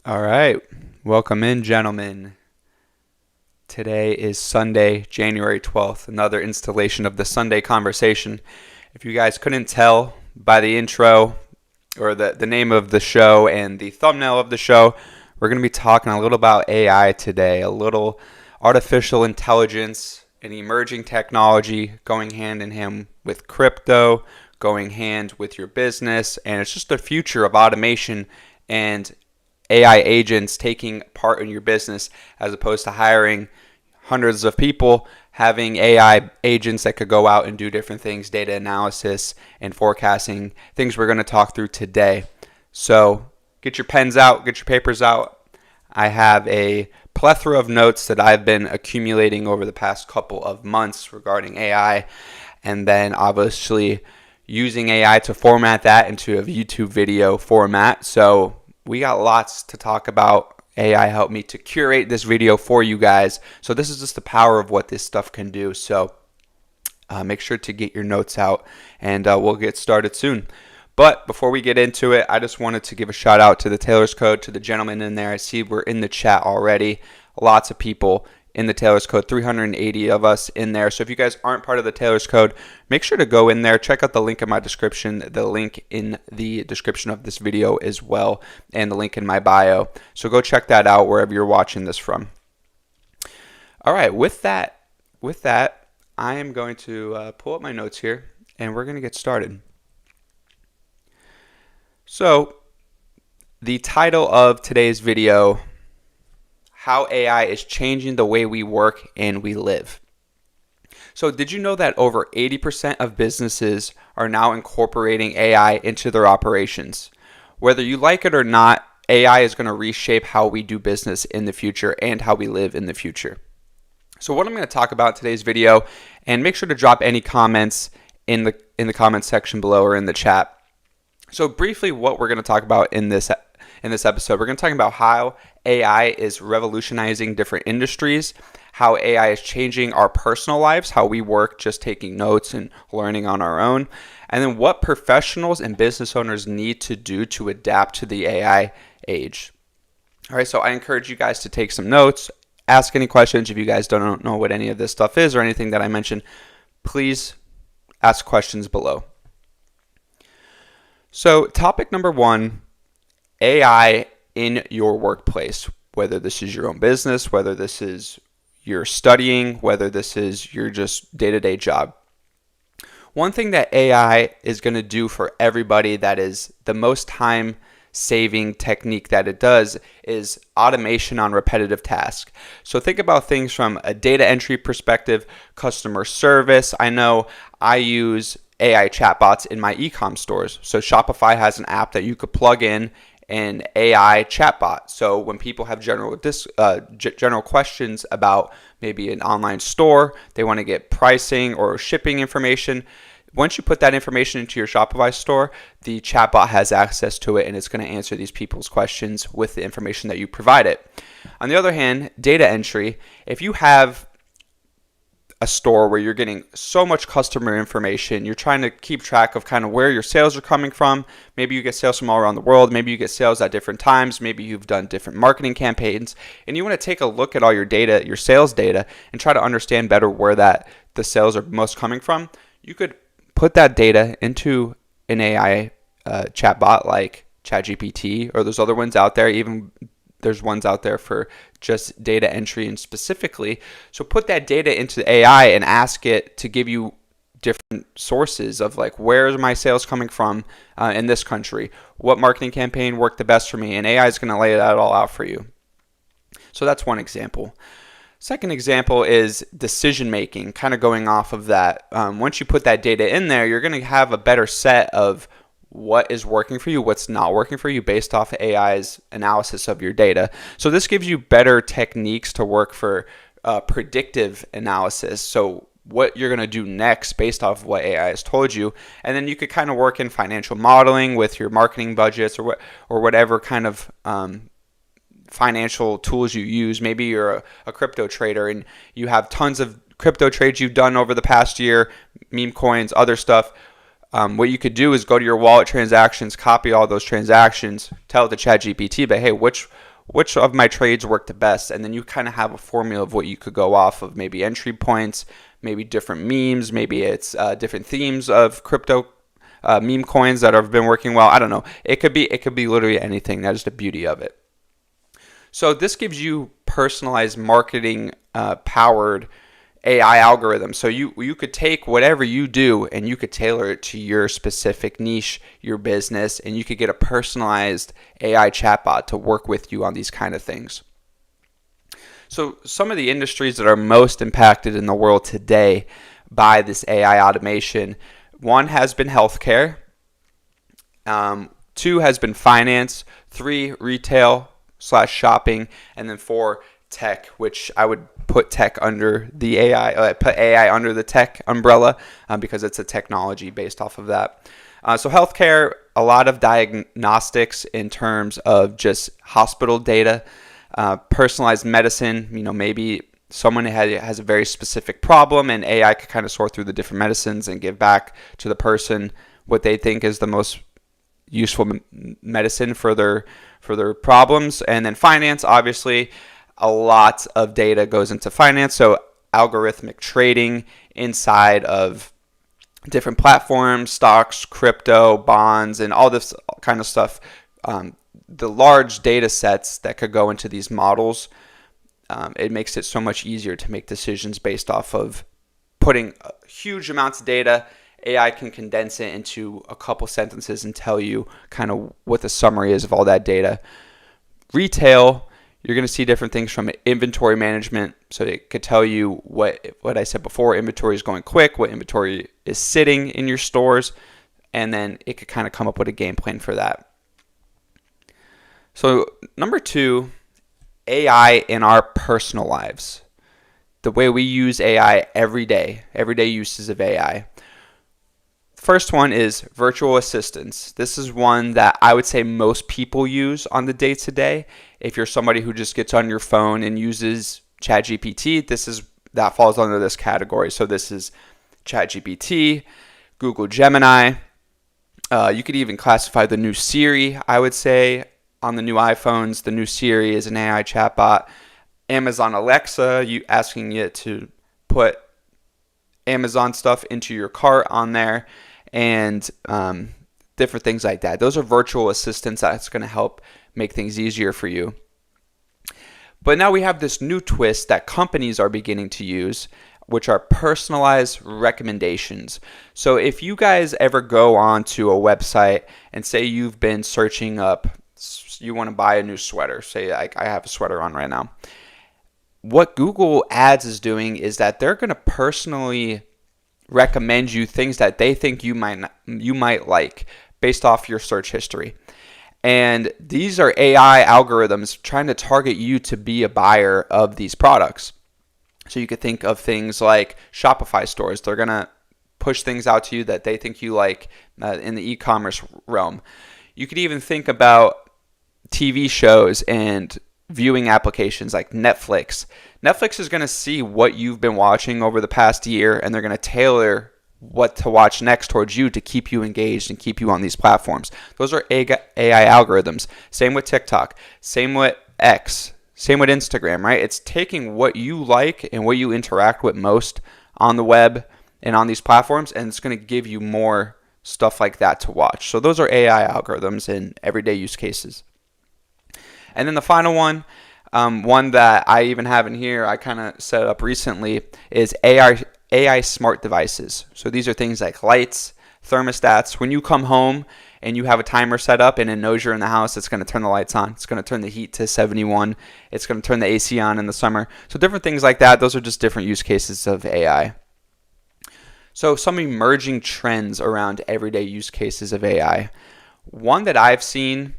All right. Welcome in, gentlemen. Today is Sunday, January 12th, another installation of the Sunday Conversation. If you guys couldn't tell by the intro or the name of the show and the thumbnail of the show, we're going to be talking a little about AI today, a little artificial intelligence and emerging technology going hand in hand with crypto, going hand with your business, and it's just the future of automation and AI agents taking part in your business as opposed to hiring hundreds of people, having AI agents that could go out and do different things, data analysis and forecasting, things we're going to talk through today. So get your pens out, get your papers out. I have a plethora of notes that I've been accumulating over the past couple of months regarding AI, and then obviously using AI to format that into a YouTube video format. So we got lots to talk about. AI helped me to curate this video for you guys. So this is just the power of what this stuff can do. So make sure to get your notes out, and we'll get started soon. But before we get into it, I just wanted to give a shout out to the Taylor's Code, to the gentlemen in there. I see we're in the chat already. Lots of people in the Taylor's Code, 380 of us in there. So if you guys aren't part of the Taylor's Code, make sure to go in there. Check out the link in my description, the link in the description of this video as well, and the link in my bio. So go check that out wherever you're watching this from. All right, with that, I am going to pull up my notes here, and we're going to get started. So the title of today's video: how AI is changing the way we work and we live. So did you know that over 80% of businesses are now incorporating AI into their operations? Whether you like it or not, AI is going to reshape how we do business in the future and how we live in the future. So what I'm going to talk about in today's video, and make sure to drop any comments in the comments section below or in the chat. So briefly, what we're going to talk about in this episode, we're going to talk about how AI is revolutionizing different industries, how AI is changing our personal lives, how we work just taking notes and learning on our own, and then what professionals and business owners need to do to adapt to the AI age. All right, so I encourage you guys to take some notes, ask any questions. If you guys don't know what any of this stuff is or anything that I mentioned, please ask questions below. So topic number one: AI in your workplace, whether this is your own business, whether this is your studying, whether this is your just day-to-day job. One thing that AI is going to do for everybody, that is the most time-saving technique that it does, is automation on repetitive tasks. So think about things from a data entry perspective, customer service. I know I use AI chatbots in my e-com stores. So Shopify has an app that you could plug in an AI chatbot. So when people have general questions about maybe an online store, they want to get pricing or shipping information, once you put that information into your Shopify store, the chatbot has access to it, and it's going to answer these people's questions with the information that you provide it. On the other hand, data entry, if you have a store where you're getting so much customer information, you're trying to keep track of kind of where your sales are coming from. Maybe you get sales from all around the world. Maybe you get sales at different times. Maybe you've done different marketing campaigns, and you want to take a look at all your data, your sales data, and try to understand better where the sales are most coming from. You could put that data into an AI chatbot like ChatGPT, or there's other ones out there. Even there's ones out there for just data entry and specifically. So put that data into AI and ask it to give you different sources of like, where is my sales coming from in this country? What marketing campaign worked the best for me? And AI is going to lay that all out for you. So that's one example. Second example is decision making, kind of going off of that. Once you put that data in there, you're going to have a better set of what is working for you, what's not working for you based off AI's analysis of your data. So this gives you better techniques to work for predictive analysis. So what you're going to do next based off of what AI has told you. And then you could kind of work in financial modeling with your marketing budgets or whatever kind of financial tools you use. Maybe you're a crypto trader and you have tons of crypto trades you've done over the past year, meme coins, other stuff. What you could do is go to your wallet transactions, copy all those transactions, tell it to ChatGPT, but hey, which which of my trades work the best, and then you kind of have a formula of what you could go off of, maybe entry points, maybe different memes, maybe it's different themes of crypto meme coins that have been working well. I don't know. It could be literally anything. That is the beauty of it. So this gives you personalized marketing powered AI algorithm. So you could take whatever you do and you could tailor it to your specific niche, your business, and you could get a personalized AI chatbot to work with you on these kind of things. So some of the industries that are most impacted in the world today by this AI automation, one has been healthcare, two has been finance, three retail/shopping, and then four tech, which I would put tech under the AI, put AI under the tech umbrella because it's a technology based off of that. So healthcare, a lot of diagnostics in terms of just hospital data, personalized medicine, maybe someone has a very specific problem and AI could kind of sort through the different medicines and give back to the person what they think is the most useful medicine for their problems. And then finance, obviously, a lot of data goes into finance. So algorithmic trading inside of different platforms, stocks, crypto, bonds, and all this kind of stuff. The large data sets that could go into these models, it makes it so much easier to make decisions based off of putting huge amounts of data. AI can condense it into a couple sentences and tell you kind of what the summary is of all that data. Retail, you're going to see different things from inventory management. So it could tell you what I said before, inventory is going quick, what inventory is sitting in your stores, and then it could kind of come up with a game plan for that. So number two, AI in our personal lives. The way we use AI everyday uses of AI. First one is virtual assistants. This is one that I would say most people use on the day-to-day. If you're somebody who just gets on your phone and uses ChatGPT, that falls under this category. So this is ChatGPT, Google Gemini. You could even classify the new Siri, I would say, on the new iPhones. The new Siri is an AI chatbot. Amazon Alexa, you asking it to put Amazon stuff into your cart on there, and different things like that. Those are virtual assistants that's going to help make things easier for you. But now we have this new twist that companies are beginning to use, which are personalized recommendations. So if you guys ever go onto a website and say you've been searching up, you want to buy a new sweater, say I have a sweater on right now. What Google Ads is doing is that they're going to personally recommend you things that they think you might like based off your search history. And these are AI algorithms trying to target you to be a buyer of these products. So you could think of things like Shopify stores. They're going to push things out to you that they think you like in the e-commerce realm. You could even think about TV shows and viewing applications like Netflix. Netflix is going to see what you've been watching over the past year, and they're going to tailor what to watch next towards you to keep you engaged and keep you on these platforms. Those are AI algorithms. Same with TikTok. Same with X. Same with Instagram, right? It's taking what you like and what you interact with most on the web and on these platforms, and it's going to give you more stuff like that to watch. So those are AI algorithms in everyday use cases. And then the final one that I even have in here, I kind of set up recently, is AI smart devices. So these are things like lights, thermostats. When you come home and you have a timer set up and it knows you're in the house, it's going to turn the lights on. It's going to turn the heat to 71. It's going to turn the AC on in the summer. So different things like that. Those are just different use cases of AI. So some emerging trends around everyday use cases of AI. One that I've seen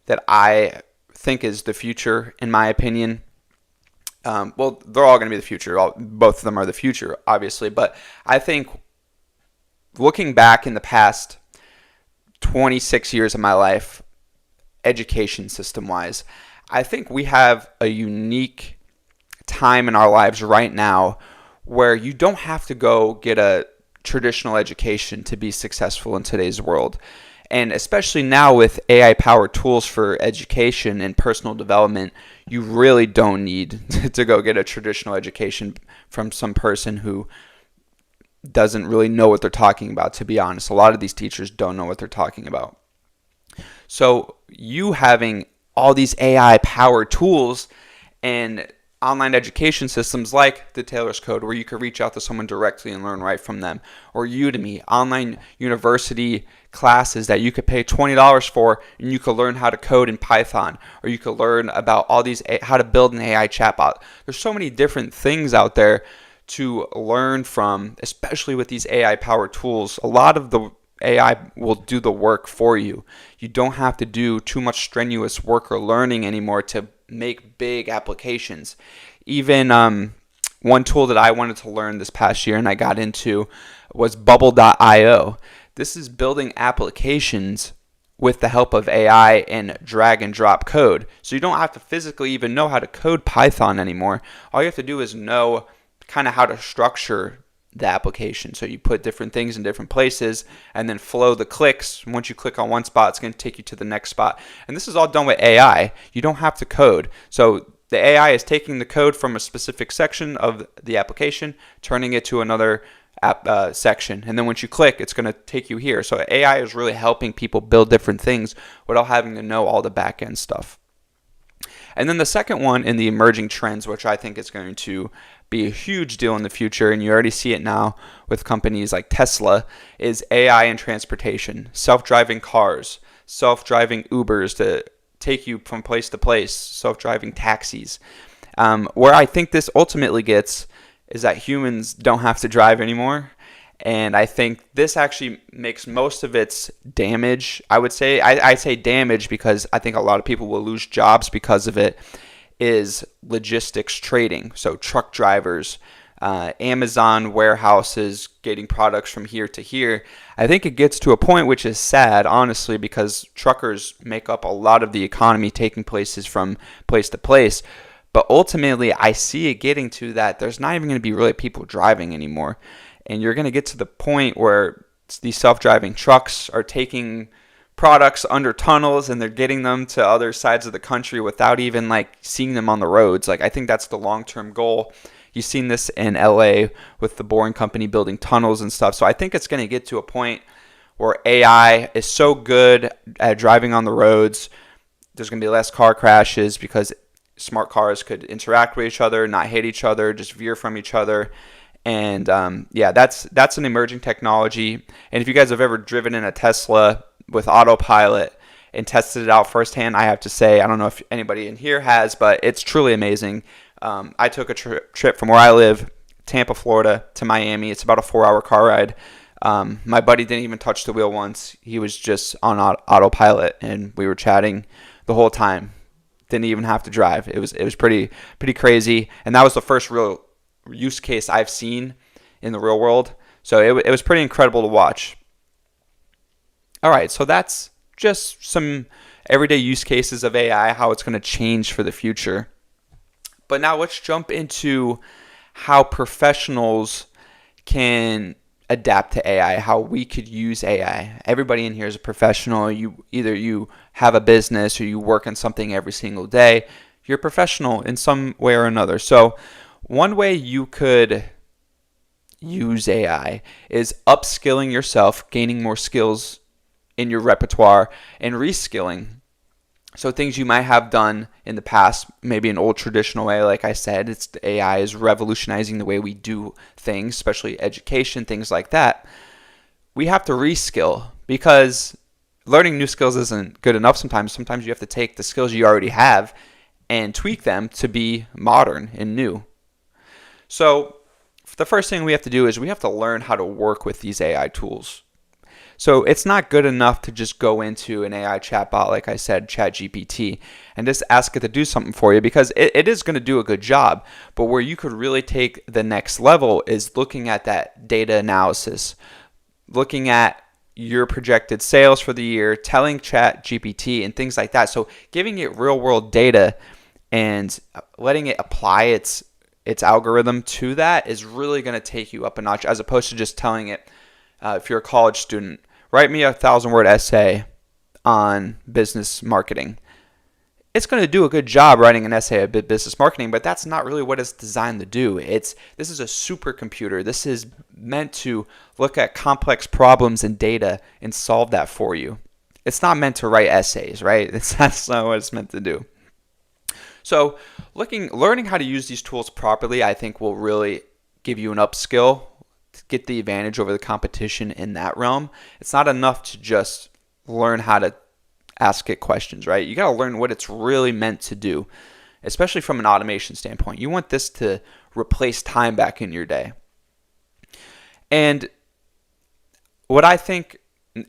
that I think is the future, in my opinion. Well, they're all going to be the future. Both of them are the future, obviously. But I think looking back in the past 26 years of my life, education system-wise, I think we have a unique time in our lives right now where you don't have to go get a traditional education to be successful in today's world. And especially now with AI powered tools for education and personal development, you really don't need to go get a traditional education from some person who doesn't really know what they're talking about, to be honest. A lot of these teachers don't know what they're talking about. So you having all these AI powered tools and online education systems like the Taylor's Code, where you could reach out to someone directly and learn right from them, or Udemy, online university classes that you could pay $20 for and you could learn how to code in Python, or you could learn about all these, how to build an AI chatbot. There's so many different things out there to learn from, especially with these AI powered tools. A lot of the AI will do the work for you. You don't have to do too much strenuous work or learning anymore to make big applications. Even one tool that I wanted to learn this past year and I got into was bubble.io. This is building applications with the help of AI and drag and drop code. So you don't have to physically even know how to code Python anymore. All you have to do is know kind of how to structure the application. So you put different things in different places and then flow the clicks. Once you click on one spot, it's going to take you to the next spot. And this is all done with AI. You don't have to code. So the AI is taking the code from a specific section of the application, turning it to another section. And then once you click, it's going to take you here. So AI is really helping people build different things without having to know all the back end stuff. And then the second one in the emerging trends, which I think is going to be a huge deal in the future, and you already see it now with companies like Tesla, is AI in transportation. Self-driving cars, self-driving Ubers to take you from place to place, self-driving taxis. Where I think this ultimately gets is that humans don't have to drive anymore. And I think this actually makes most of its damage. I would say, I say damage because I think a lot of people will lose jobs because of it, is logistics trading. So truck drivers, Amazon warehouses, getting products from here to here. I think it gets to a point which is sad, honestly, because truckers make up a lot of the economy, taking places from place to place. But ultimately, I see it getting to that there's not even going to be really people driving anymore. And you're going to get to the point where these self-driving trucks are taking products under tunnels and they're getting them to other sides of the country without even like seeing them on the roads. Like, I think that's the long-term goal. You've seen this in LA with the Boring Company building tunnels and stuff. So I think it's going to get to a point where AI is so good at driving on the roads, there's going to be less car crashes because smart cars could interact with each other, not hit each other, just veer from each other. And that's an emerging technology. And if you guys have ever driven in a Tesla with autopilot and tested it out firsthand, I have to say, I don't know if anybody in here has, but it's truly amazing. I took a trip from where I live, Tampa, Florida, to Miami. It's about a 4-hour car ride. My buddy didn't even touch the wheel once. He was just on autopilot, and we were chatting the whole time. Didn't even have to drive. It was pretty crazy, and that was the first real use case I've seen in the real world. So it was pretty incredible to watch. All right, so that's just some everyday use cases of AI, how it's going to change for the future. But now let's jump into how professionals can adapt to AI, how we could use AI. Everybody in here is a professional. Either you have a business or you work on something every single day. You're a professional in some way or another. So one way you could use AI is upskilling yourself, gaining more skills in your repertoire, and reskilling. So things you might have done in the past, maybe an old traditional way, like I said, the AI is revolutionizing the way we do things, especially education, things like that. We have to reskill because learning new skills isn't good enough sometimes. Sometimes you have to take the skills you already have and tweak them to be modern and new. So the first thing we have to do is we have to learn how to work with these AI tools. So it's not good enough to just go into an AI chatbot, like I said, ChatGPT, and just ask it to do something for you, because it is going to do a good job. But where you could really take the next level is looking at that data analysis, looking at your projected sales for the year, telling ChatGPT and things like that. So giving it real world data and letting it apply its algorithm to that is really going to take you up a notch, as opposed to just telling it, if you're a college student, write me a 1,000-word essay on business marketing. It's going to do a good job writing an essay about business marketing, but that's not really what it's designed to do. This is a supercomputer. This is meant to look at complex problems and data and solve that for you. It's not meant to write essays, right? That's not what it's meant to do. So learning how to use these tools properly, I think, will really give you an upskill to get the advantage over the competition in that realm. It's not enough to just learn how to ask it questions, right? You got to learn what it's really meant to do, especially from an automation standpoint. You want this to replace time back in your day. And what I think,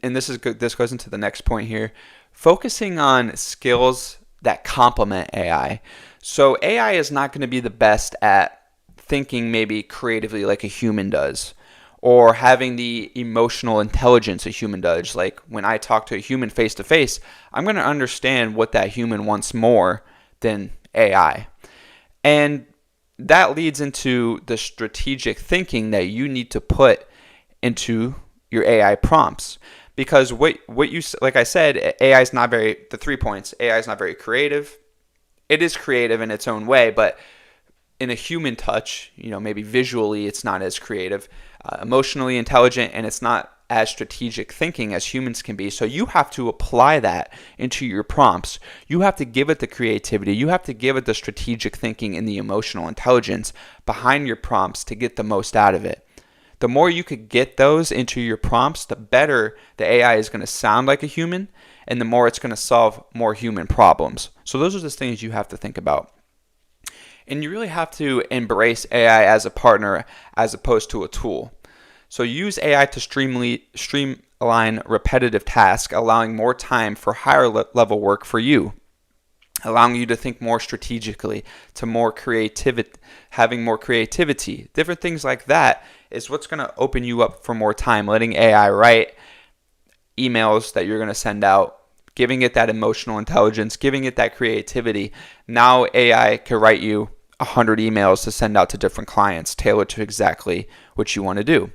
and this goes into the next point here, focusing on skills that complement AI. So AI is not going to be the best at thinking maybe creatively like a human does, or having the emotional intelligence a human does. Like when I talk to a human face to face, I'm going to understand what that human wants more than AI. And that leads into the strategic thinking that you need to put into your AI prompts. Because what you, like I said, AI is not very, the 3 points, AI is not very creative. It is creative in its own way, but in a human touch, maybe visually it's not as creative, emotionally intelligent, and it's not as strategic thinking as humans can be. So you have to apply that into your prompts. You have to give it the creativity. You have to give it the strategic thinking and the emotional intelligence behind your prompts to get the most out of it. The more you could get those into your prompts, the better the AI is going to sound like a human, and the more it's going to solve more human problems. So those are the things you have to think about. And you really have to embrace AI as a partner as opposed to a tool. So use AI to streamline repetitive tasks, allowing more time for higher level work for you, allowing you to think more strategically, to more creativity, having more creativity. Different things like that is what's going to open you up for more time, letting AI write emails that you're going to send out, giving it that emotional intelligence, giving it that creativity. Now AI can write you 100 emails to send out to different clients, tailored to exactly what you want to do.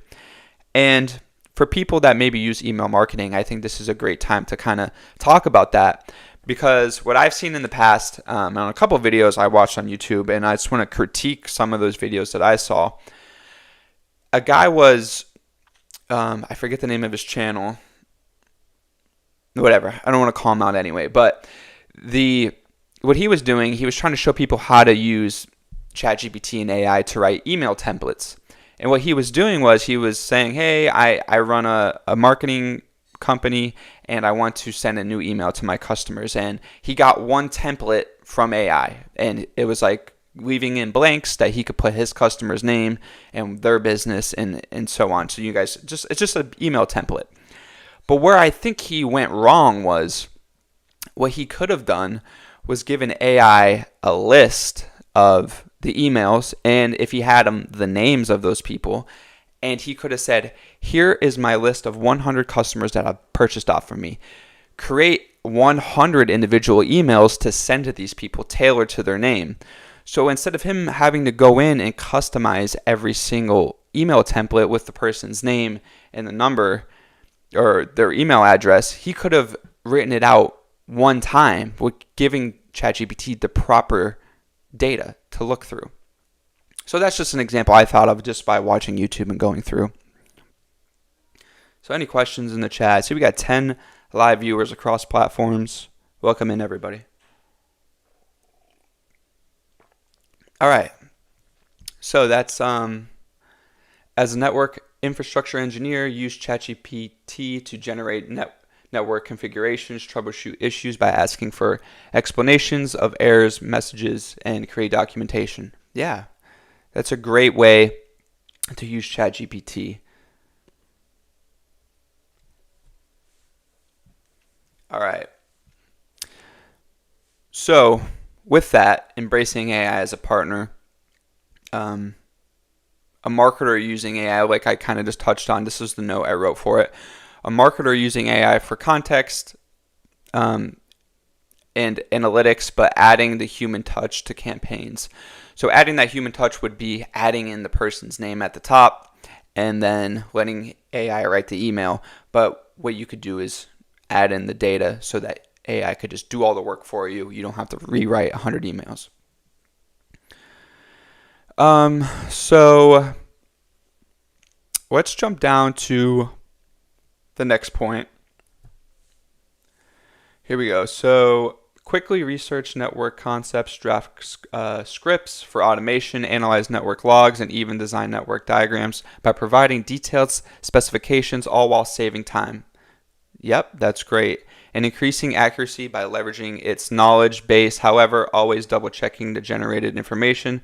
And for people that maybe use email marketing, I think this is a great time to kind of talk about that, because what I've seen in the past, on a couple of videos I watched on YouTube, and I just want to critique some of those videos that I saw. A guy was, I forget the name of his channel, whatever, I don't want to call him out anyway, but what he was doing, he was trying to show people how to use ChatGPT and AI to write email templates. And what he was doing was he was saying, hey, I run a marketing company and I want to send a new email to my customers. And he got one template from AI, and it was like leaving in blanks that he could put his customer's name and their business and so on. So you guys, it's just an email template. But where I think he went wrong was what he could have done was given AI a list of the emails, and if he had them, the names of those people, and he could have said, here is my list of 100 customers that have purchased off from me. Create 100 individual emails to send to these people tailored to their name. So instead of him having to go in and customize every single email template with the person's name and the number or their email address, he could have written it out one time with giving ChatGPT the proper data to look through. So that's just an example I thought of just by watching YouTube and going through. So any questions in the chat? See, we got 10 live viewers across platforms. Welcome in, everybody. All right. So that's as a network infrastructure engineer, use ChatGPT to generate network configurations, troubleshoot issues by asking for explanations of errors, messages, and create documentation. Yeah, that's a great way to use ChatGPT. All right. So with that, embracing AI as a partner, a marketer using AI, like I kind of just touched on, this is the note I wrote for it. A marketer using AI for context and analytics, but adding the human touch to campaigns. So adding that human touch would be adding in the person's name at the top and then letting AI write the email. But what you could do is add in the data so that AI could just do all the work for you. You don't have to rewrite 100 emails. So let's jump down to the next point. Here we go. So quickly research network concepts, draft scripts for automation, analyze network logs, and even design network diagrams by providing detailed specifications, all while saving time. Yep, that's great. And increasing accuracy by leveraging its knowledge base, however, always double checking the generated information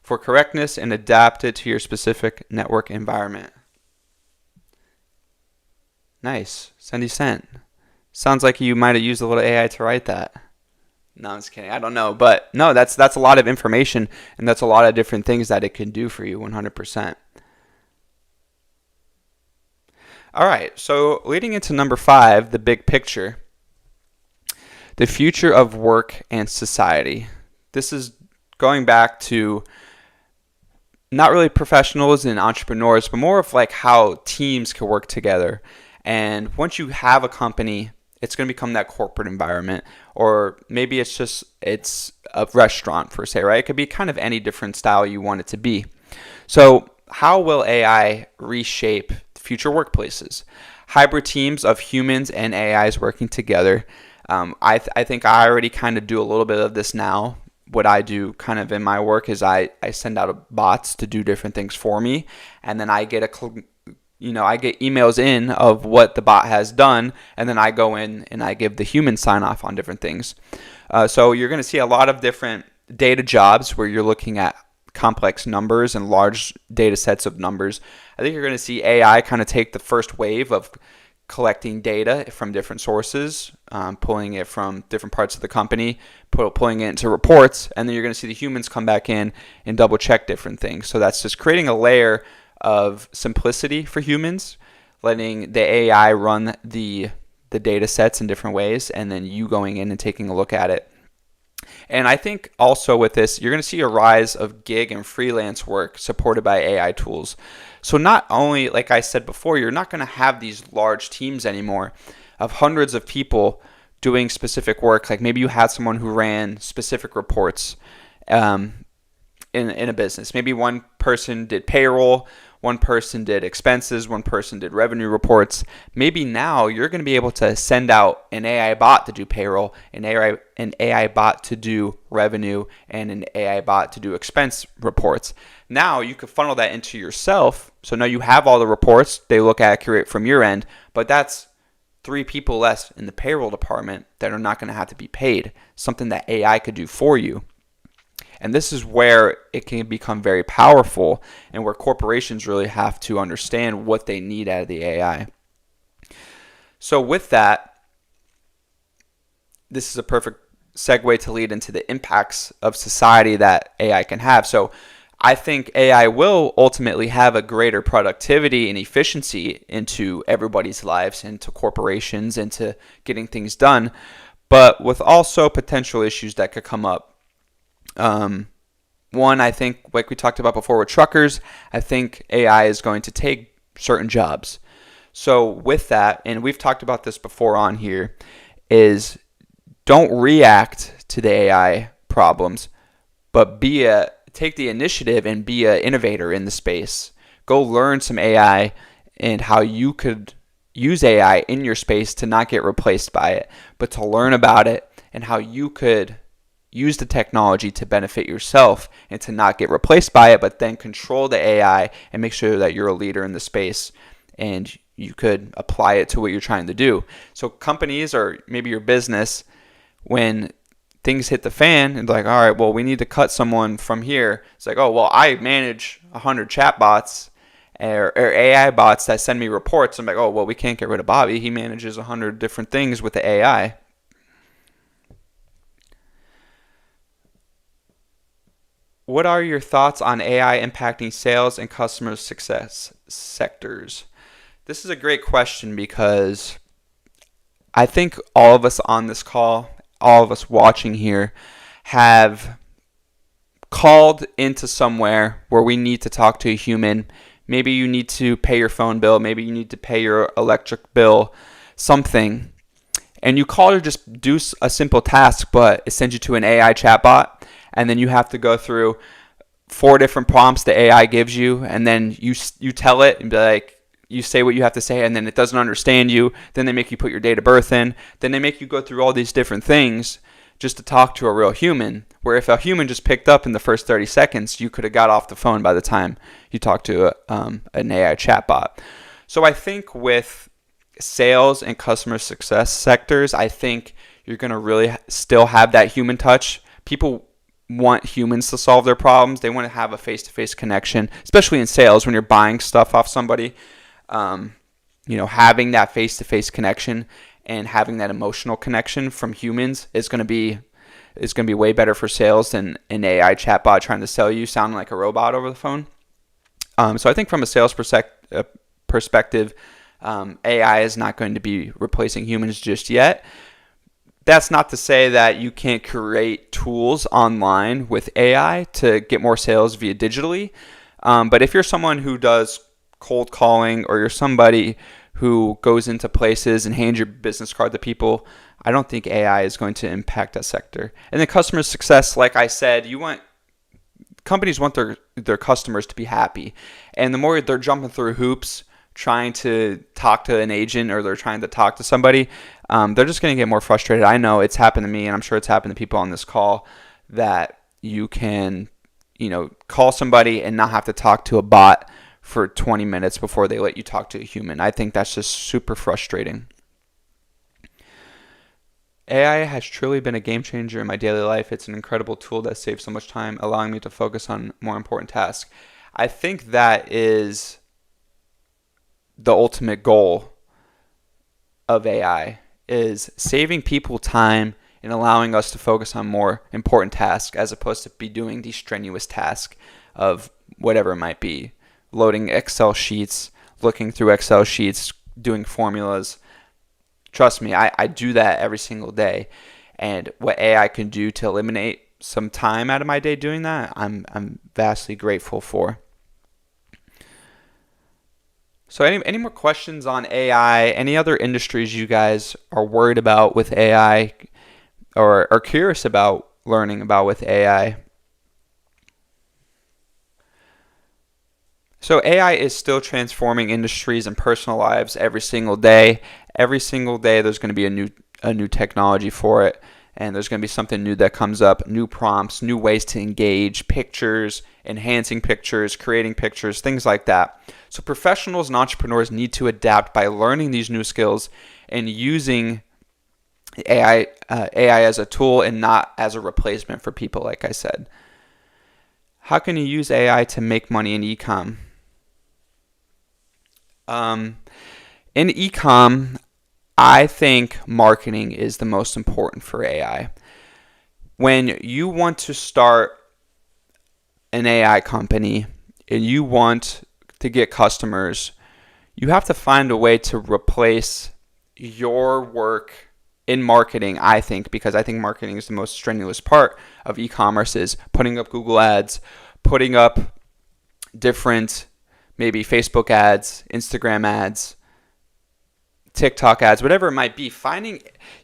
for correctness and adapt it to your specific network environment. Nice. Sendy sent. Sounds like you might have used a little AI to write that. No, I'm just kidding. I don't know. But no, that's a lot of information, and that's a lot of different things that it can do for you 100%. All right, so leading into number 5, the big picture. The future of work and society. This is going back to not really professionals and entrepreneurs, but more of like how teams can work together. And once you have a company, it's going to become that corporate environment, or maybe it's a restaurant per se, right? It could be kind of any different style you want it to be. So how will AI reshape future workplaces? Hybrid teams of humans and AIs working together. I think I already kind of do a little bit of this now. What I do kind of in my work is I send out bots to do different things for me, and then I get I get emails in of what the bot has done, and then I go in and I give the human sign off on different things. So you're going to see a lot of different data jobs where you're looking at complex numbers and large data sets of numbers. I think you're going to see AI kind of take the first wave of collecting data from different sources, pulling it from different parts of the company, pulling it into reports, and then you're going to see the humans come back in and double check different things. So that's just creating a layer of simplicity for humans, letting the AI run the data sets in different ways, and then you going in and taking a look at it. And I think also with this, you're going to see a rise of gig and freelance work supported by AI tools. So not only, like I said before, you're not going to have these large teams anymore of hundreds of people doing specific work. Like maybe you had someone who ran specific reports in a business. Maybe one person did payroll, one person did expenses, one person did revenue reports. Maybe now you're going to be able to send out an AI bot to do payroll, an AI bot to do revenue, and an AI bot to do expense reports. Now you could funnel that into yourself. So now you have all the reports. They look accurate from your end, but that's 3 people less in the payroll department that are not going to have to be paid, something that AI could do for you. And this is where it can become very powerful and where corporations really have to understand what they need out of the AI. So with that, this is a perfect segue to lead into the impacts of society that AI can have. So I think AI will ultimately have a greater productivity and efficiency into everybody's lives, into corporations, into getting things done, but with also potential issues that could come up. One, I think, like we talked about before with truckers, I think AI is going to take certain jobs. So with that, and we've talked about this before on here, is don't react to the AI problems, but take the initiative and be an innovator in the space. Go learn some AI and how you could use AI in your space to not get replaced by it, but to learn about it and how you could use the technology to benefit yourself and to not get replaced by it, but then control the AI and make sure that you're a leader in the space and you could apply it to what you're trying to do. So companies or maybe your business, when things hit the fan and like, all right, well, we need to cut someone from here. It's like, oh, well, I manage 100 chatbots or AI bots that send me reports. I'm like, oh, well, we can't get rid of Bobby. He manages 100 different things with the AI. What are your thoughts on AI impacting sales and customer success sectors? This is a great question because I think all of us on this call, all of us watching here, have called into somewhere where we need to talk to a human. Maybe you need to pay your phone bill. Maybe you need to pay your electric bill. something, and you call to just do a simple task, but it sends you to an AI chatbot, and then you have to go through 4 different prompts the AI gives you, and then you tell it and be like, you say what you have to say, and then it doesn't understand you. Then they make you put your date of birth in. Then they make you go through all these different things just to talk to a real human, where if a human just picked up in the first 30 seconds, you could have got off the phone by the time you talked to an AI chatbot. So I think with sales and customer success sectors, I think you're going to really still have that human touch. People want humans to solve their problems. They want to have a face-to-face connection, especially in sales when you're buying stuff off somebody. Having that face-to-face connection and having that emotional connection from humans is going to be way better for sales than an AI chatbot trying to sell you sounding like a robot over the phone. So I think from a sales perspective, AI is not going to be replacing humans just yet. That's not to say that you can't create tools online with AI to get more sales via digitally. But if you're someone who does cold calling, or you're somebody who goes into places and hands your business card to people, I don't think AI is going to impact that sector. And then customer success, like I said, companies want their customers to be happy. And the more they're jumping through hoops trying to talk to an agent, or they're trying to talk to somebody, they're just going to get more frustrated. I know it's happened to me, and I'm sure it's happened to people on this call, that you can, call somebody and not have to talk to a bot for 20 minutes before they let you talk to a human. I think that's just super frustrating. AI has truly been a game changer in my daily life. It's an incredible tool that saves so much time, allowing me to focus on more important tasks. I think that is the ultimate goal of AI, is saving people time and allowing us to focus on more important tasks, as opposed to be doing these strenuous tasks of whatever it might be. Loading Excel sheets, looking through Excel sheets, doing formulas. Trust me, I do that every single day. And what AI can do to eliminate some time out of my day doing that, I'm vastly grateful for. So any more questions on AI? Any other industries you guys are worried about with AI, or are curious about learning about with AI? So AI is still transforming industries and personal lives every single day. Every single day there's going to be a new technology for it, and there's going to be something new that comes up, new prompts, new ways to engage, pictures, enhancing pictures, creating pictures, things like that. So professionals and entrepreneurs need to adapt by learning these new skills and using AI as a tool and not as a replacement for people, like I said. How can you use AI to make money in e-com? In e-com, I think marketing is the most important for AI. When you want to start an AI company and you want to get customers, you have to find a way to replace your work in marketing, I think, because I think marketing is the most strenuous part of e-commerce, is putting up Google ads, putting up different maybe Facebook ads, Instagram ads, TikTok ads, whatever it might be.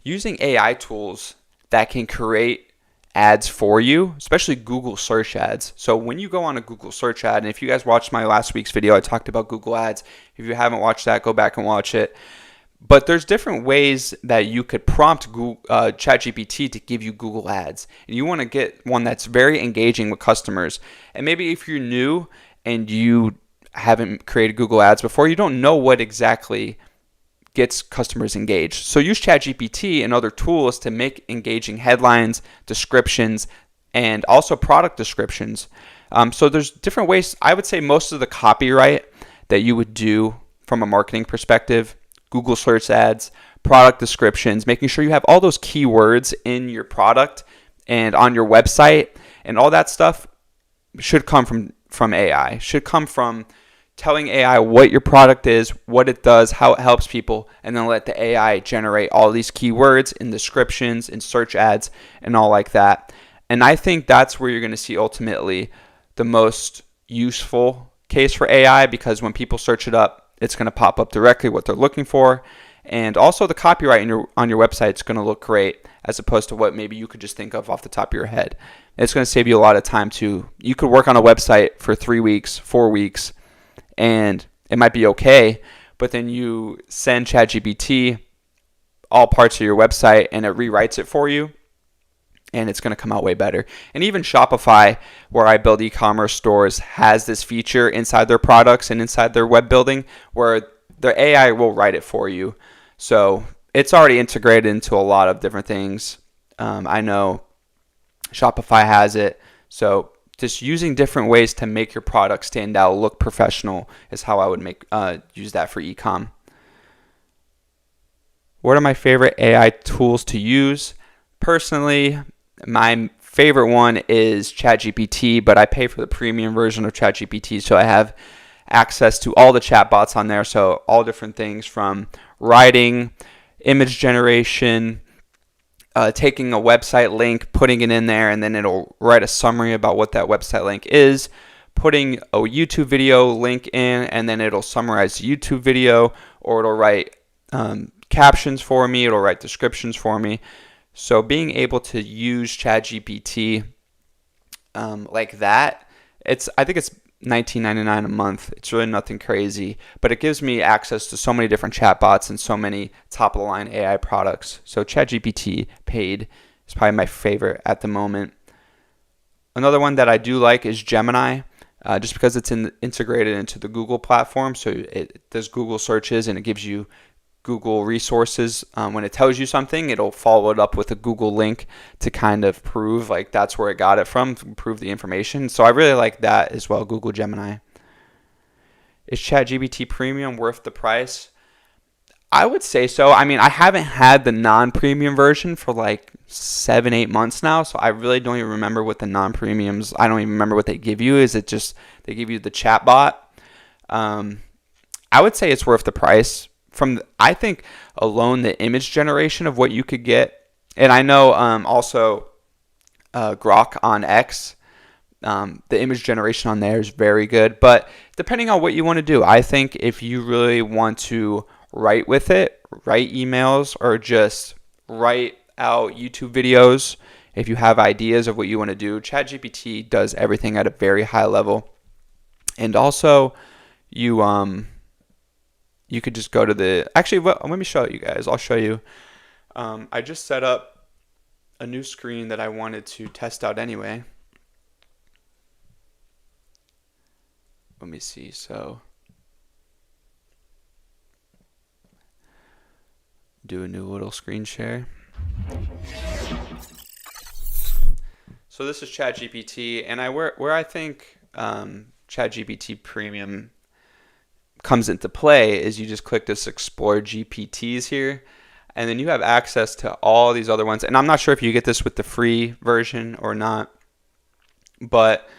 Using AI tools that can create ads for you, especially Google search ads. So when you go on a Google search ad, and if you guys watched my last week's video, I talked about Google ads. If you haven't watched that, go back and watch it. But there's different ways that you could prompt ChatGPT to give you Google ads. And you want to get one that's very engaging with customers. And maybe if you're new and you haven't created Google ads before, you don't know what exactly gets customers engaged. So use ChatGPT and other tools to make engaging headlines, descriptions, and also product descriptions. So there's different ways. I would say most of the copyright that you would do from a marketing perspective, Google search ads, product descriptions, making sure you have all those keywords in your product and on your website, and all that stuff should come from AI, should come from telling AI what your product is, what it does, how it helps people, and then let the AI generate all these keywords in descriptions, in search ads, and all like that. And I think that's where you're going to see ultimately the most useful case for AI, because when people search it up, it's going to pop up directly what they're looking for, And also the copyright on your website is going to look great as opposed to what maybe you could just think of off the top of your head. It's going to save you a lot of time too. You could work on a website for 3 weeks, 4 weeks, and it might be okay, but then you send ChatGPT all parts of your website and it rewrites it for you, and it's going to come out way better. And even Shopify, where I build e-commerce stores, has this feature inside their products and inside their web building where the AI will write it for you. So it's already integrated into a lot of different things. I know Shopify has it. So just using different ways to make your product stand out, look professional, is how I would use that for e-com. What are my favorite AI tools to use? Personally, my favorite one is ChatGPT, but I pay for the premium version of ChatGPT, so I have access to all the chatbots on there. So all different things from writing, image generation, taking a website link, putting it in there, and then it'll write a summary about what that website link is, putting a YouTube video link in, and then it'll summarize the YouTube video, or it'll write captions for me, it'll write descriptions for me. So being able to use ChatGPT like that, I think it's $19.99 a month. It's really nothing crazy, but it gives me access to so many different chatbots and so many top-of-the-line AI products. So ChatGPT paid is probably my favorite at the moment. Another one that I do like is Gemini, just because it's integrated into the Google platform. So it does Google searches and it gives you Google resources. When it tells you something, it'll follow it up with a Google link to kind of prove like that's where it got it from, to prove the information. So I really like that as well, Google Gemini. Is ChatGPT Premium worth the price? I would say so. I mean, I haven't had the non-premium version for like 7-8 months now, so I really don't even remember what the non-premiums, I don't even remember what they give you. Is it just they give you the chatbot? I would say it's worth the price. I think alone the image generation of what you could get, and I know also Grok on X, the image generation on there is very good, but depending on what you want to do, I think if you really want to write with it, write emails, or just write out YouTube videos, if you have ideas of what you want to do, ChatGPT does everything at a very high level. And also you could just go to let me show you guys. I'll show you. I just set up a new screen that I wanted to test out anyway. Let me see. So do a new little screen share. So this is ChatGPT, and where I think ChatGPT Premium comes into play is you just click this Explore GPTs here, and then you have access to all these other ones. And I'm not sure if you get this with the free version or not, but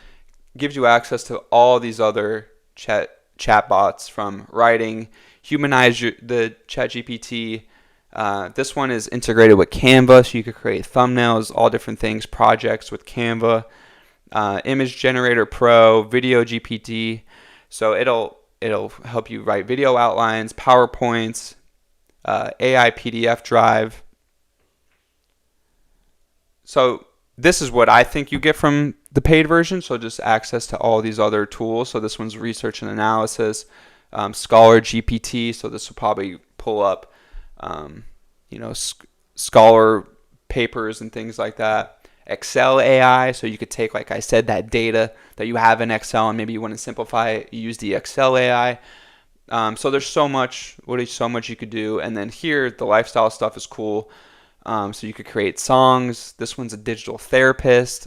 it gives you access to all these other chatbots, from writing, humanize the ChatGPT. This one is integrated with Canva, so you could create thumbnails, all different things, projects with Canva. Image Generator Pro, Video GPT. So it'll help you write video outlines, PowerPoints, AI PDF drive. So this is what I think you get from the paid version. So just access to all these other tools. So this one's research and analysis, Scholar GPT. So this will probably pull up, Scholar papers and things like that. Excel AI, so you could take, like I said, that data that you have in Excel and maybe you want to simplify it, you use the Excel AI. So there's so much you could do. And then here, the lifestyle stuff is cool. So you could create songs. This one's a digital therapist.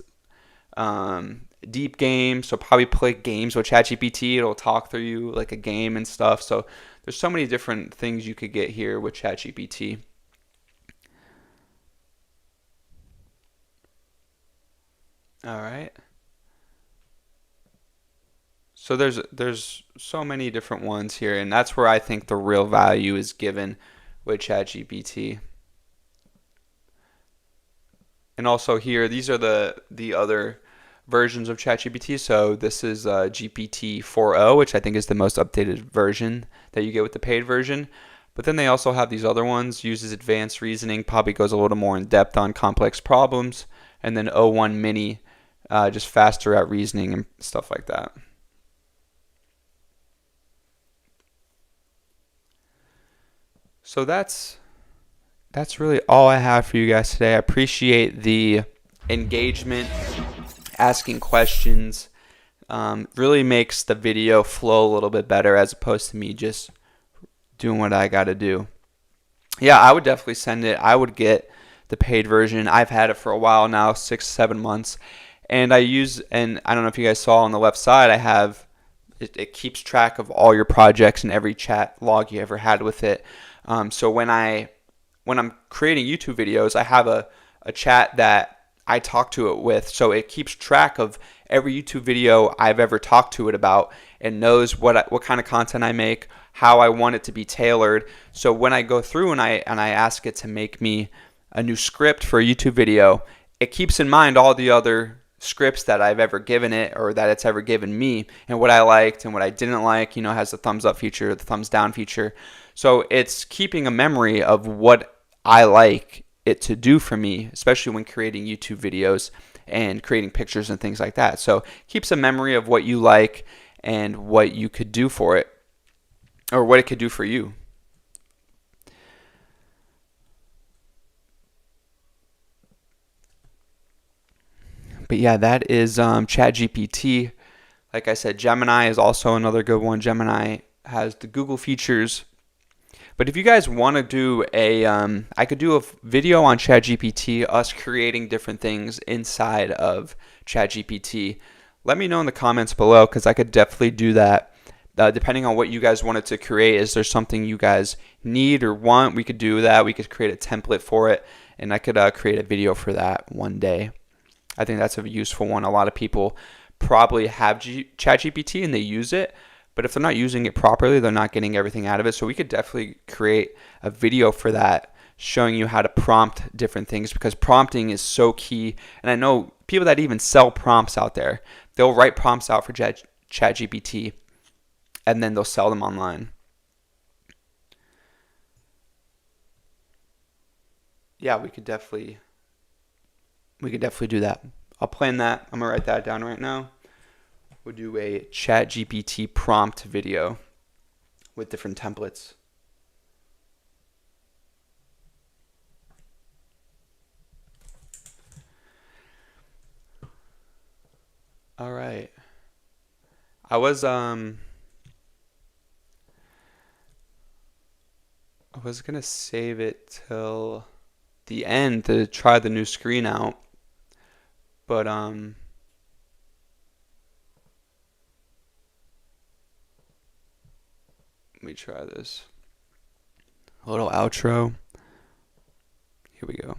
Deep game, so probably play games with ChatGPT. It'll talk through you like a game and stuff. So there's so many different things you could get here with ChatGPT. All right. So there's so many different ones here, and that's where I think the real value is given with ChatGPT. And also here, these are the other versions of ChatGPT. So this is GPT 4.0, which I think is the most updated version that you get with the paid version. But then they also have these other ones, uses advanced reasoning, probably goes a little more in depth on complex problems. And then O1 Mini, just faster at reasoning and stuff like that. So that's really all I have for you guys today. I appreciate the engagement, asking questions. Really makes the video flow a little bit better as opposed to me just doing what I got to do. Yeah, I would definitely send it. I would get the paid version. I've had it for a while now, 6, 7 months. And and I don't know if you guys saw on the left side, I have, it keeps track of all your projects and every chat log you ever had with it. So when I'm creating YouTube videos, I have a chat that I talk to it with. So it keeps track of every YouTube video I've ever talked to it about and knows what kind of content I make, how I want it to be tailored. So when I go through and I ask it to make me a new script for a YouTube video, it keeps in mind all the other scripts that I've ever given it or that it's ever given me and what I liked and what I didn't like. It has the thumbs up feature, the thumbs down feature. So it's keeping a memory of what I like it to do for me, especially when creating YouTube videos and creating pictures and things like that. So it keeps a memory of what you like and what you could do for it or what it could do for you. But yeah, that is ChatGPT. Like I said, Gemini is also another good one. Gemini has the Google features. But if you guys want to do I could do a video on ChatGPT, us creating different things inside of ChatGPT. Let me know in the comments below because I could definitely do that. Depending on what you guys wanted to create, is there something you guys need or want? We could do that. We could create a template for it, and I could create a video for that one day. I think that's a useful one. A lot of people probably have ChatGPT and they use it, but if they're not using it properly, they're not getting everything out of it. So we could definitely create a video for that, showing you how to prompt different things because prompting is so key. And I know people that even sell prompts out there. They'll write prompts out for ChatGPT and then they'll sell them online. Yeah, we could definitely do that. I'll plan that. I'm gonna write that down right now. We'll do a ChatGPT prompt video with different templates. All right. I was gonna save it till the end to try the new screen out, but let me try this. A little outro. Here we go.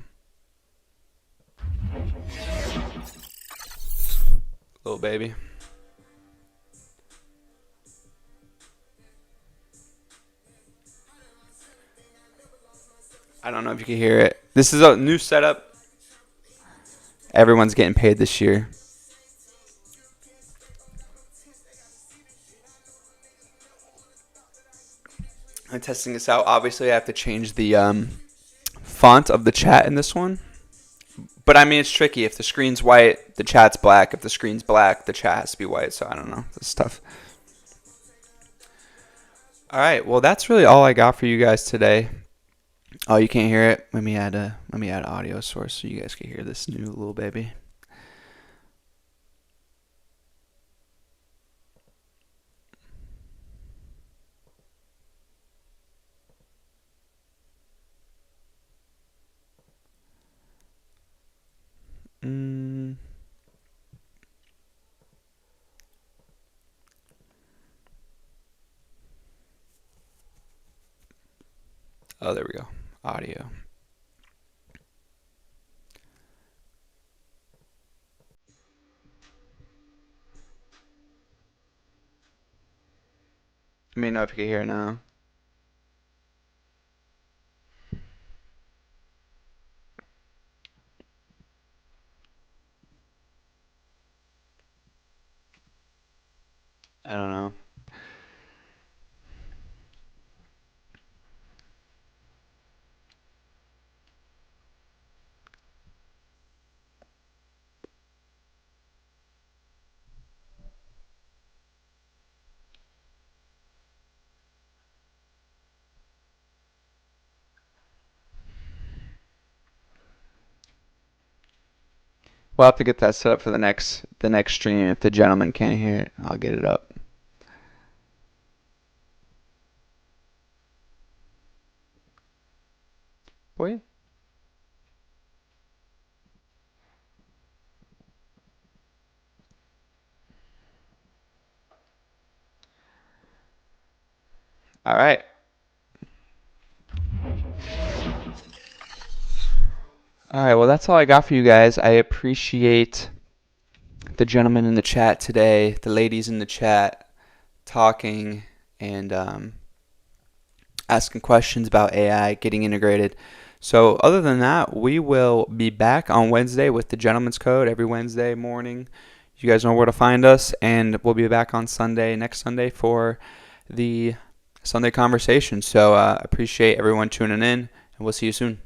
Little baby. I don't know if you can hear it. This is a new setup. Everyone's getting paid this year. I'm testing this out. Obviously, I have to change the font of the chat in this one. But I mean, it's tricky. If the screen's white, the chat's black. If the screen's black, the chat has to be white. So I don't know. This stuff. All right. Well, that's really all I got for you guys today. Oh, you can't hear it? Let me add an audio source so you guys can hear this new little baby. Oh, there we go. Audio. Let me know if you can hear it now. I don't know. We'll have to get that set up for the next stream. If the gentleman can't hear it, I'll get it up. Boy. All right. All right. Well, that's all I got for you guys. I appreciate the gentlemen in the chat today, the ladies in the chat, talking and asking questions about AI getting integrated. So other than that, we will be back on Wednesday with the Gentleman's Code every Wednesday morning. You guys know where to find us, and we'll be back on Sunday, next Sunday, for the Sunday conversation. So appreciate everyone tuning in, and we'll see you soon.